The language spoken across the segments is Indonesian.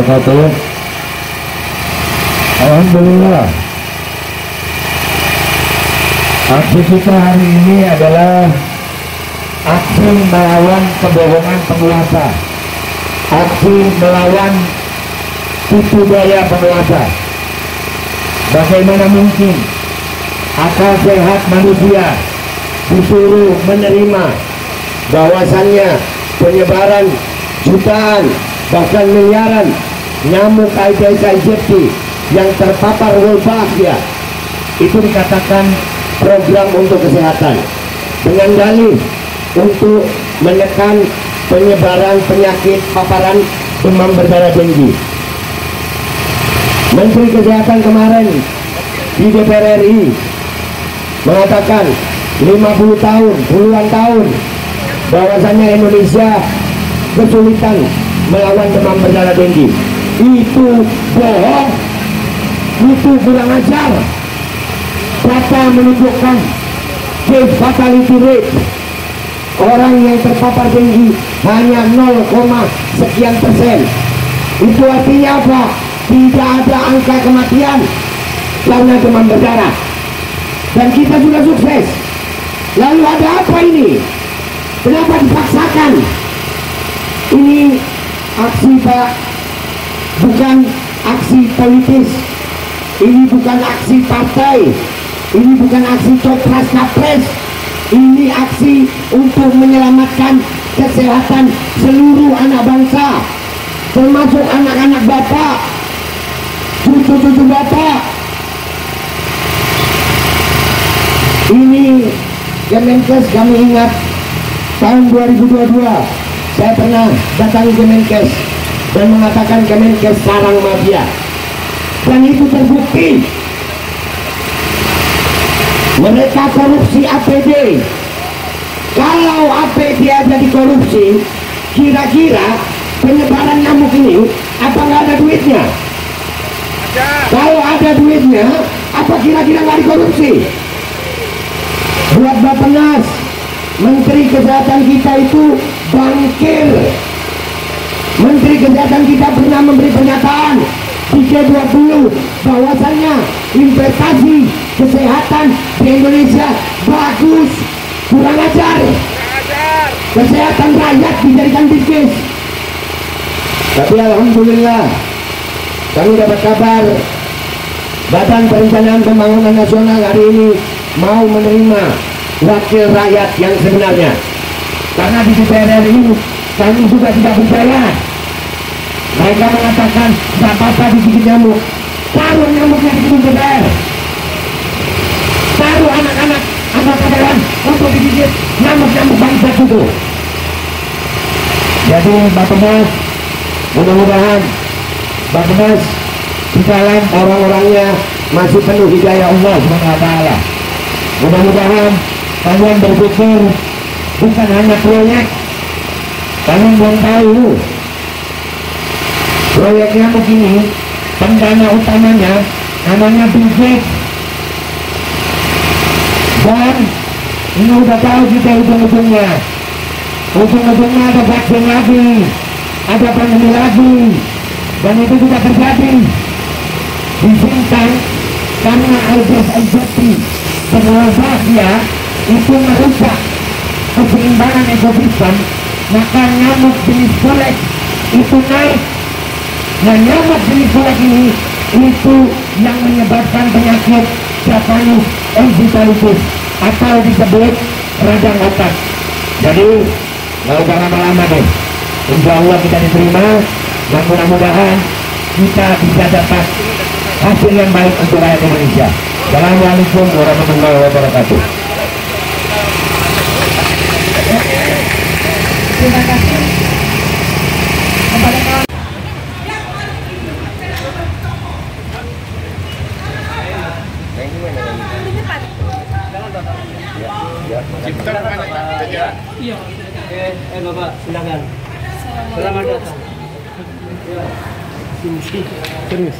wabarakatuh. Alhamdulillah, aksi kita hari ini adalah aksi melawan kebohongan penguasa, aksi melawan tipu daya penguasa. Bagaimana mungkin akal sehat manusia disuruh menerima bahwasannya penyebaran jutaan bahkan miliaran nyamuk Aedes aegypti yang terpapar Wolbachia itu dikatakan program untuk kesehatan dengan dalih untuk menekan penyebaran penyakit paparan demam berdarah denggi. Menteri Kesehatan kemarin di DPR RI mengatakan 50 tahun, puluhan tahun bahwasannya Indonesia kesulitan melawan demam berdarah denggi. Itu bohong, itu kurang ajar. Data menunjukkan case fatality rate orang yang terpapar denggi hanya 0, sekian persen. Itu artinya apa? Tidak ada angka kematian karena demam berdarah, dan kita sudah sukses. Lalu ada apa ini? Kenapa dipaksakan? Ini aksi Pak, bukan aksi politis, ini bukan aksi partai, ini bukan aksi copras capres, ini aksi untuk menyelamatkan kesehatan seluruh anak bangsa, termasuk anak-anak Bapak, cucu-cucu Bapak. Ini Kemenkes, kami ingat tahun 2022 saya pernah datangi Kemenkes dan mengatakan Kemenkes sarang mafia, dan itu terbukti. Mereka korupsi APD. Kalau APD aja dikorupsi, kira-kira penyebaran nyamuk ini apa nggak ada duitnya? Kalau ada duitnya, apa kira-kira nggak dikorupsi? Buat Bappenas, Menteri Kesehatan kita itu bangkir. Menteri Kesehatan kita pernah memberi pernyataan di G20 bahwasannya investasi kesehatan di Indonesia bagus. Kurang ajar. Kesehatan rakyat dijadikan bisnis. Tapi alhamdulillah kami dapat kabar Badan Perencanaan Pembangunan Nasional hari ini mau menerima wakil rakyat yang sebenarnya, karena di DPR ini kami juga tidak percaya. Mereka mengatakan tidak apa-apa digigit nyamuk, taruh nyamuknya di gedung DPR, taruh anak-anak anggota dewan untuk digigit nyamuk-nyamuk bangsat itu. Jadi Bappenas, mudah-mudahan Bappenas di dalam orang-orangnya masih penuh hidayah Allah SWT. Mudah-mudahan kalian berpikir bukan hanya proyek. Kalian belum tahu proyeknya begini, pendana utamanya namanya Bill Gates. Dan ini udah tahu kita ujung-ujungnya ada vaksin lagi, ada pandemi lagi, dan itu juga terjadi di Sintang karena Aedes aegypti Wolbachia itu merusak keseimbangan ekosistem, maka nyamuk jenis kolek itu naik. Nah, nyamuk jenis kolek ini itu yang menyebabkan penyakit Japanese encephalitis atau disebut radang otak. Jadi nggak usah lama-lama deh, insya Allah kita diterima, dan mudah-mudahan kita bisa dapat hasil yang baik untuk rakyat Indonesia. Assalamualaikum warahmatullahi wabarakatuh. Terima kasih kepada kawan. Bapak, silakan. Selamat datang. Sini, serius.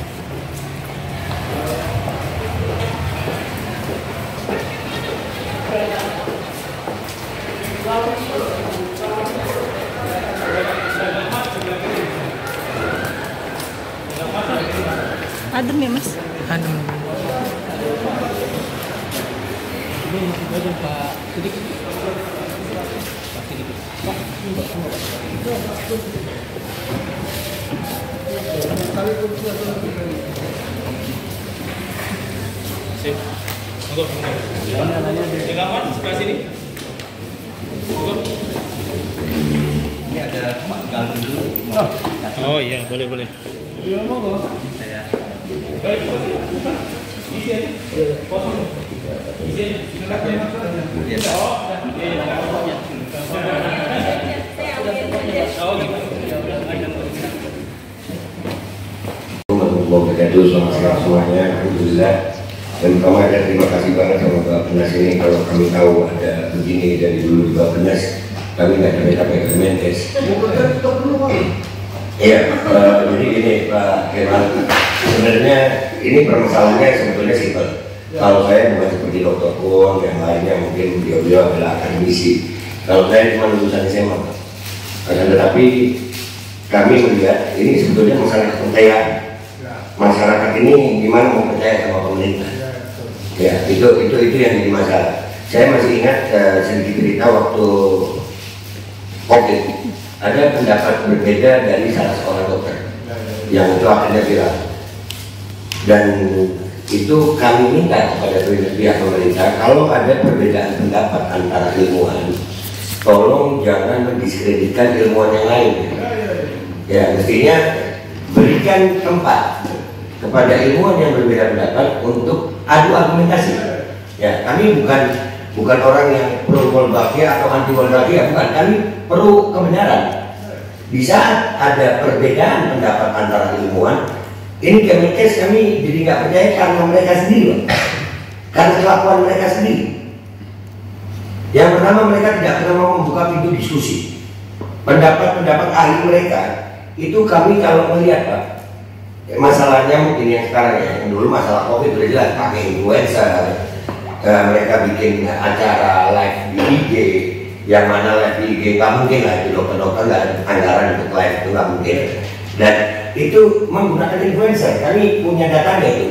Adem ya mas? Adem. Sip. Tunggu. Jangan sebelah sini. Tunggu. Ini ada Pak dulu. Oh iya, boleh. Saya. Wabarakatuh, selamat siang semuanya, alhamdulillah. Dan pertama terima kasih banget sama Bapak Penas ini. Kalau kami tahu ada begini dari dulu di Bapak Penas, kami nggak capek-capek ke Kemenkes. Iya, jadi ini Pak Kemal, sebenarnya ini permasalahannya sebetulnya simpel. Kalau saya bukan seperti Dr. Kuon yang lainnya, mungkin beliau adalah akademisi. Kalau saya cuma lulusan SMA. Tetapi kami melihat ini sebetulnya masalah kepercayaan. Masyarakat ini gimana mau percaya sama pemerintah? Ya, itu yang jadi masalah. Saya masih ingat sedikit cerita waktu COVID, ada pendapat berbeda dari salah seorang dokter yang itu akhirnya viral. Dan itu kami minta kepada pihak pemerintah, kalau ada perbedaan pendapat antara ilmuwan, tolong jangan mendiskreditkan ilmuwan yang lain. Ya, mestinya berikan tempat kepada ilmuwan yang berbeda pendapat untuk adu argumentasi. Ya, kami bukan orang yang pro Wolbachia atau anti Wolbachia, bukan. Kami perlu kebenaran. Di saat ada perbedaan pendapat antara ilmuwan, ini Kemenkes kami jadi nggak percaya karena mereka sendiri, karena kelakuan mereka sendiri. Yang pertama, mereka tidak pernah mau membuka pintu diskusi. Pendapat-pendapat ahli mereka itu kami kalau melihat, Pak, masalahnya mungkin yang sekarang ya, yang dulu masalah COVID sudah jelas pakai influencer. Mereka bikin acara live di IG, yang mana live di IG nggak mungkin lah, itu dokter-dokter nggak ada anggaran untuk live, itu nggak mungkin. Dan itu menggunakan influencer, kami punya datanya itu.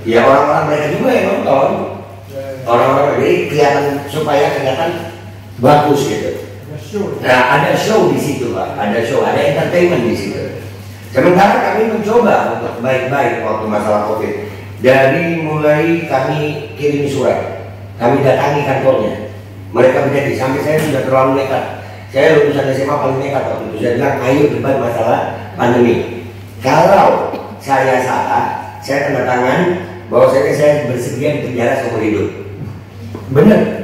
Ya orang-orang mereka juga yang nonton, orang-orang jadi kelihatan supaya kelihatan bagus gitu. Nah, ada show di situ, Pak, ada show, ada entertainment di situ. Sementara kami mencoba untuk baik-baik waktu masalah COVID. Dari mulai kami kirim surat, kami datangi kantornya, mereka menjadi sampai saya sudah terlalu nekat. Saya lulusan SMA paling nekat waktu itu. Saya bilang, ayo debat masalah pandemi. Kalau saya salah, saya tanda tangan bahwa saya bersedia di penjara seumur hidup. Benar?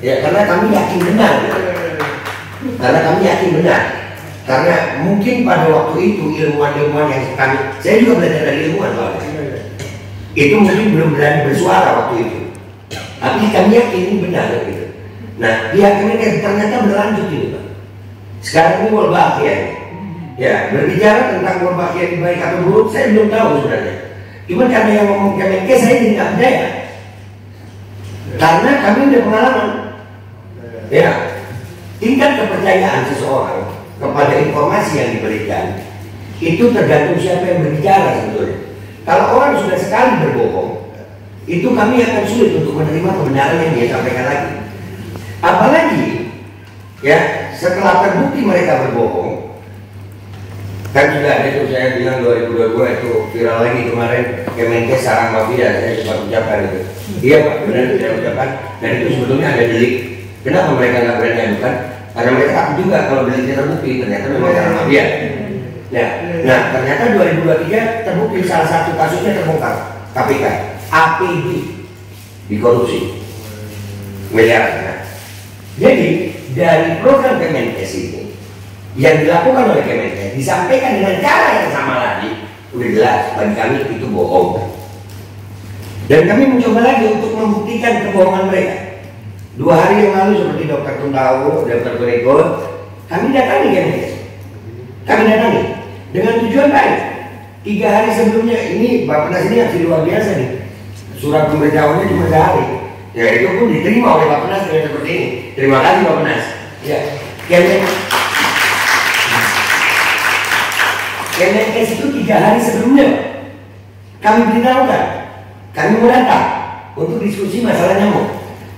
Ya, karena kami yakin benar. Karena mungkin pada waktu itu ilmuwan-ilmuwan yang saya juga belajar dari ilmuwan, Pak. Itu mungkin belum berani bersuara waktu itu. Tapi kami yakin ini benar gitu. Nah, pihak ini ternyata berlanjut ini, Pak. Sekarang ini Wolbachia. Ya, berbicara tentang Wolbachia yang baik atau buruk, saya belum tahu sebenarnya. Cuma karena yang ngomong Kemenkes saya tidak percaya. Karena kami udah pengalaman. Ya, tingkat kepercayaan seseorang kepada informasi yang diberikan itu tergantung siapa yang berbicara sebetulnya. Kalau orang sudah sekali berbohong, itu kami akan sulit untuk menerima kebenaran yang dia sampaikan lagi. Apalagi ya setelah terbukti mereka berbohong, kan sudah ada itu saya bilang 2022 itu viral lagi kemarin, Kemenkes sarang mafia, saya sempat ucapkan itu. Iya Pak, benar saya ucapkan, dan itu sebetulnya ada delik. Kenapa mereka nggak berani adukan? Karena mereka takut juga kalau deliknya terbukti, ternyata memang sarang mafia. Nah, ternyata 2023 terbukti salah satu kasusnya terbongkar KPK, APD dikorupsi miliaran. Jadi dari program Kemenkes ini yang dilakukan oleh Kemenkes disampaikan dengan cara yang sama lagi, udah jelas bagi kami itu bohong. Dan kami mencoba lagi untuk membuktikan kebohongan mereka. 2 hari yang lalu seperti Dr. Tuntawo, Dr. Kurekon, kami datangi Kemenkes. Kami datangi dengan tujuan baik. 3 hari sebelumnya ini Bapak Penas ini aksi luar biasa nih. Surat pemberitahuannya cuma 3 hari. Ya itu pun diterima oleh Bapak Penas dengan seperti ini. Terima kasih Bapak Penas. Ya, Kemenkes itu 3 hari sebelumnya kami beritahukan, kami mau datang untuk diskusi masalah nyamuk.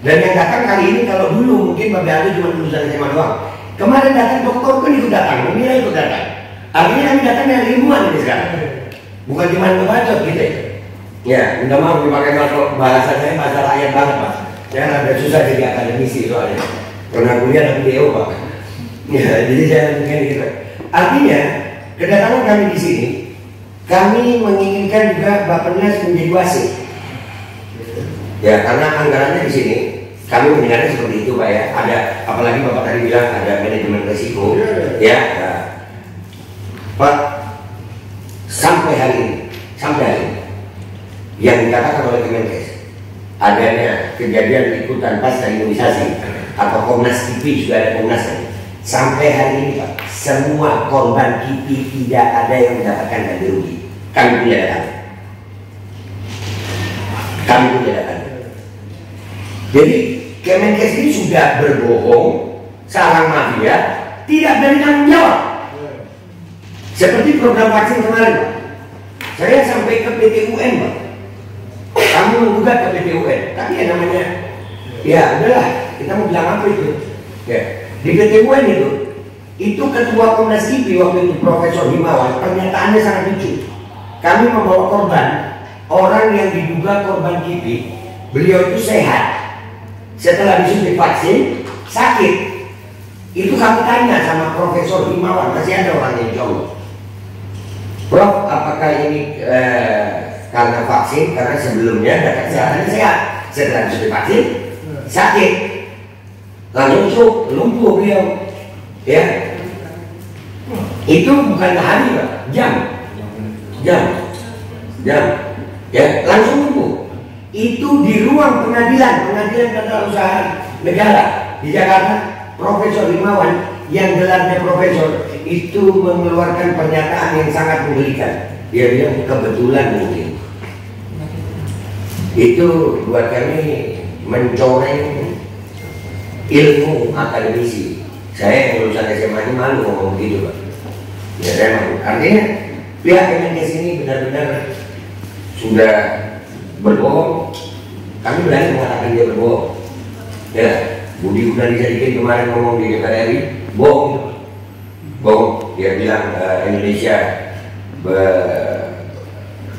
Dan yang datang kali ini, kalau dulu mungkin Bapak Ali cuma lulusan SMA doang, kemarin datang dokter pun ikut datang, Mira ikut datang. Artinya kami datang dari ilmuwan ini sekarang, bukan cuma ngebacot gitu ya. Minta maaf dipakai bahasa saya, bahasa rakyat banget Pak. Saya agak susah jadi akademisi soalnya, pernah kuliah tapi DO Pak. Ya, jadi saya mungkin gitu. Artinya kedatangan kami di sini, kami menginginkan juga Bappenas menjadi wasit. Ya, karena anggarannya di sini kami mendengarnya seperti itu Pak ya. Ada, apalagi Bapak tadi bilang ada manajemen risiko, ya. Pak, sampai hari ini yang dikatakan oleh Kemenkes adanya kejadian ikutan pasca imunisasi atau Komnas KIPI, juga ada Komnasnya. Sampai hari ini Pak, semua korban KIPI tidak ada yang mendapatkan ganti rugi. Kami punya data. Jadi Kemenkes ini sudah berbohong, sarang mafia, tidak berani tanggung jawab. Seperti program vaksin kemarin Pak, saya sampai ke PT UN Pak, kami menggugat ke PT UN, tapi ya namanya, ya udahlah, kita mau bilang apa itu? Ya, di PT UN itu ketua Komnas KIPI waktu itu Profesor Himawan, pernyataannya sangat lucu. Kami membawa korban, orang yang diduga korban KIPI, beliau itu sehat. Setelah disuntik vaksin, sakit. Itu kami tanya sama Profesor Himawan, masih ada orang yang jauh. Prof, apakah ini karena vaksin? Karena sebelumnya data kesehatannya sehat. Setelah disuntik vaksin, sakit. Langsung lumpuh beliau. Ya, itu bukan hari Pak, jam. Ya, langsung lumpuh. Itu di ruang pengadilan tata usaha negara di Jakarta. Profesor Himawan yang gelarnya profesor itu mengeluarkan pernyataan yang sangat mengerikan. Dia bilang kebetulan mungkin itu buat kami mencoreng ilmu akademisi. Saya yang lulusan SMA ini malu ngomong begitu Pak. Ya memang artinya pihak Kemenkes ini benar-benar sudah berbohong. Kami berani mengatakan dia berbohong. Ya, Budi Gunadisadikin kemarin ngomong di DPR RI, bohong. Dia bilang Indonesia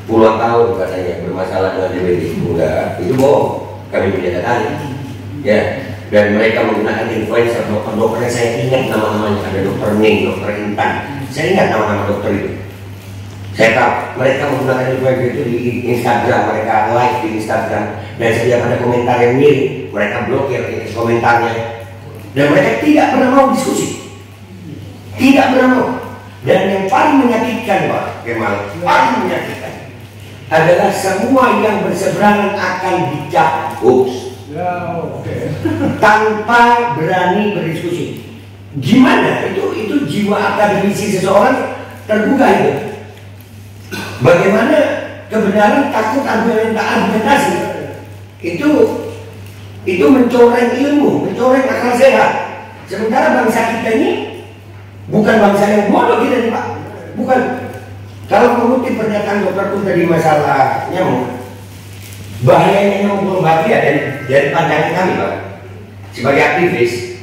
puluhan tahun katanya bermasalah dengan DBD. Enggak, itu bohong. Kami punya data. Ya, dan mereka menggunakan influencer, dokter-dokternya saya ingat nama-namanya, ada Dokter Ning, Dokter Intan. Saya ingat nama-nama dokter itu. Saya tahu mereka menggunakan influencer itu di Instagram, mereka live di Instagram, dan setiap ada komentar yang mirip, mereka blokir komentarnya, dan mereka tidak pernah mau diskusi, tidak pernah mau. Dan yang paling menyakitkan Pak Kemal, paling menyakitkan adalah semua yang berseberangan akan dicap hoax. Tanpa berani berdiskusi. Gimana? Itu jiwa akademisi seseorang terbuka itu. Bagaimana kebenaran takut argumentasi. Itu mencoreng ilmu, mencoreng akal sehat. Sementara bangsa kita ini bukan bangsa yang bodoh kita nih Pak. Bukan. Kalau mengutip pernyataan Dr. Kun tadi masalah nyamuk, bahayanya nyamuk berbahaya dari pandangan kami Pak sebagai aktivis.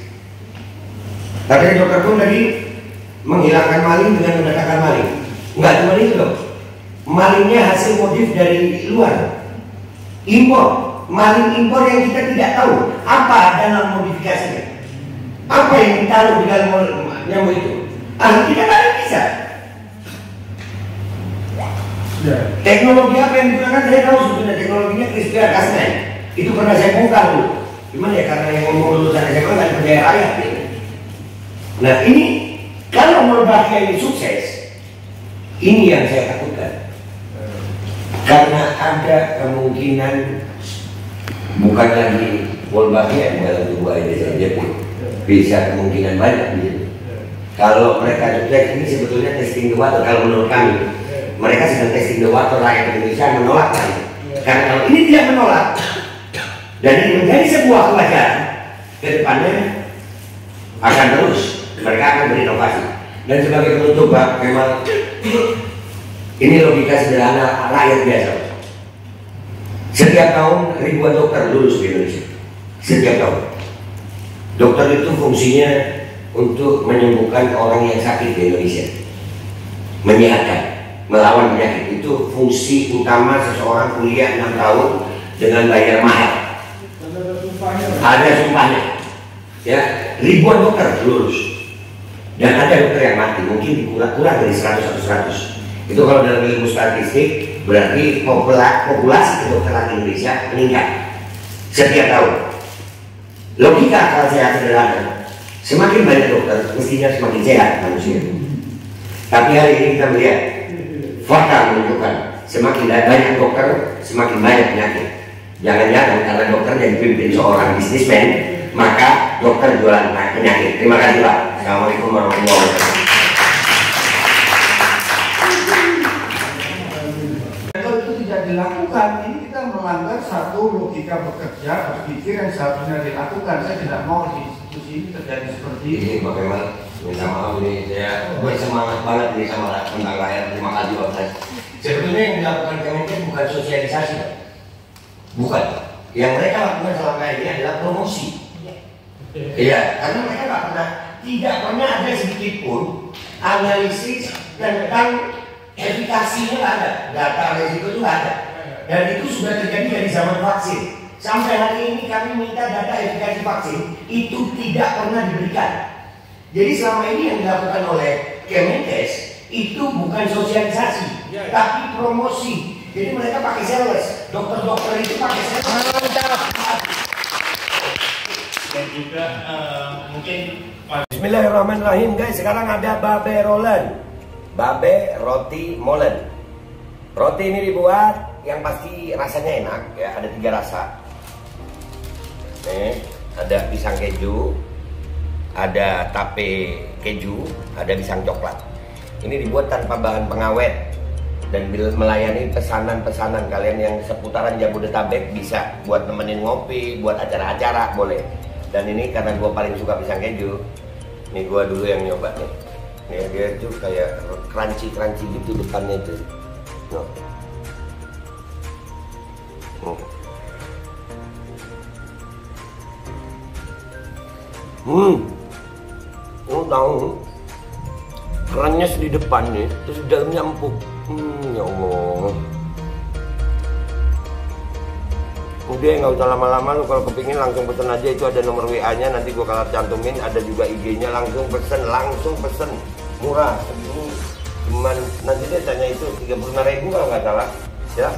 Tapi Dr. Kun tadi menghilangkan maling dengan mendatangkan maling. Enggak cuma itu loh. Malingnya hasil modif dari luar, impor, maling impor yang kita tidak tahu apa dalam modifikasinya, apa yang ditaruh di dalam nyamuk itu. Kita tidak bisa. Teknologi apa yang digunakan saya tahu sebetulnya, teknologinya CRISPR-Cas9. Itu pernah saya bongkar dulu. Cuman ya karena yang ngomong lulusan SMA nggak percaya rakyat. Nah ini kalau Wolbachia ini sukses, ini yang saya takutkan. Karena ada kemungkinan bukan lagi Wolbachia yang dalam tubuh AIDC saja, bisa kemungkinan banyak di situ. Kalau mereka sukses, ini sebetulnya testing the water. Kalau menurut kami, mereka sedang testing the water, rakyat Indonesia menolak kami. Karena kalau ini tidak menolak dan ini menjadi sebuah kewajaran, ke depannya akan terus mereka akan berinovasi. Dan sebagai penutup Pak, memang Ini logika sederhana rakyat biasa. Setiap tahun ribuan dokter lulus di Indonesia. Setiap tahun. Dokter itu fungsinya untuk menyembuhkan orang yang sakit di Indonesia, menyehatkan, melawan penyakit. Itu fungsi utama seseorang kuliah 6 tahun dengan bayar mahal. Ada sumpahnya. Ya, ribuan dokter lulus. Dan ada dokter yang mati, mungkin kurang dari 100 atau 100. Itu kalau dalam ilmu statistik berarti populasi kedokteran Indonesia meningkat setiap tahun. Logika akal sehat sederhana, semakin banyak dokter mestinya semakin sehat manusia. Tapi hari ini kita melihat fakta menunjukkan semakin banyak dokter semakin banyak penyakit. Jangan-jangan karena dokter yang dipimpin seorang bisnismen, maka dokter jualan penyakit. Terima kasih Pak. Assalamualaikum warahmatullahi wabarakatuh. Kalau itu tidak dilakukan, ini kita melanggar satu logika bekerja, berpikir yang seharusnya dilakukan. Saya tidak mau di institusi ini terjadi seperti ini. Ini bagaimana? Minta maaf ini saya bersemangat banget nih sama tentang rakyat. Terima kasih Pak. Sebetulnya yang dilakukan Kemenkes bukan sosialisasi, Pak. Bukan. Yang mereka lakukan selama ini adalah promosi. Iya, karena mereka tidak pernah ada sedikit pun analisis tentang efikasinya ada, data resiko itu ada, dan itu sudah terjadi dari zaman vaksin. Sampai hari ini kami minta data efikasi vaksin itu tidak pernah diberikan. Jadi selama ini yang dilakukan oleh Kemenkes itu bukan sosialisasi, tapi promosi. Jadi mereka pakai sales, dokter-dokter itu pakai sales. Dan juga mungkin Bismillahirrahmanirrahim guys, sekarang ada babe rolen, babe roti molen. Roti ini dibuat yang pasti rasanya enak ya, ada 3 rasa. Nih, ada pisang keju, ada tape keju, ada pisang coklat. Ini dibuat tanpa bahan pengawet dan melayani pesanan-pesanan kalian yang seputaran Jabodetabek, bisa buat nemenin ngopi, buat acara-acara boleh. Dan ini karena gue paling suka pisang keju, ini gue dulu yang nyoba nih. Nih dia itu kayak crunchy gitu depannya itu. No. Lu tahu kerannya di depan nih, terus di dalamnya empuk. Ya Allah. Udah nggak usah lama-lama, lu kalau kepingin langsung pesen aja, itu ada nomor WA-nya, nanti gua kalau cantumin, ada juga IG-nya, langsung pesen, murah. Cuman nanti dia tanya itu 35.000 kalau nggak salah, ya.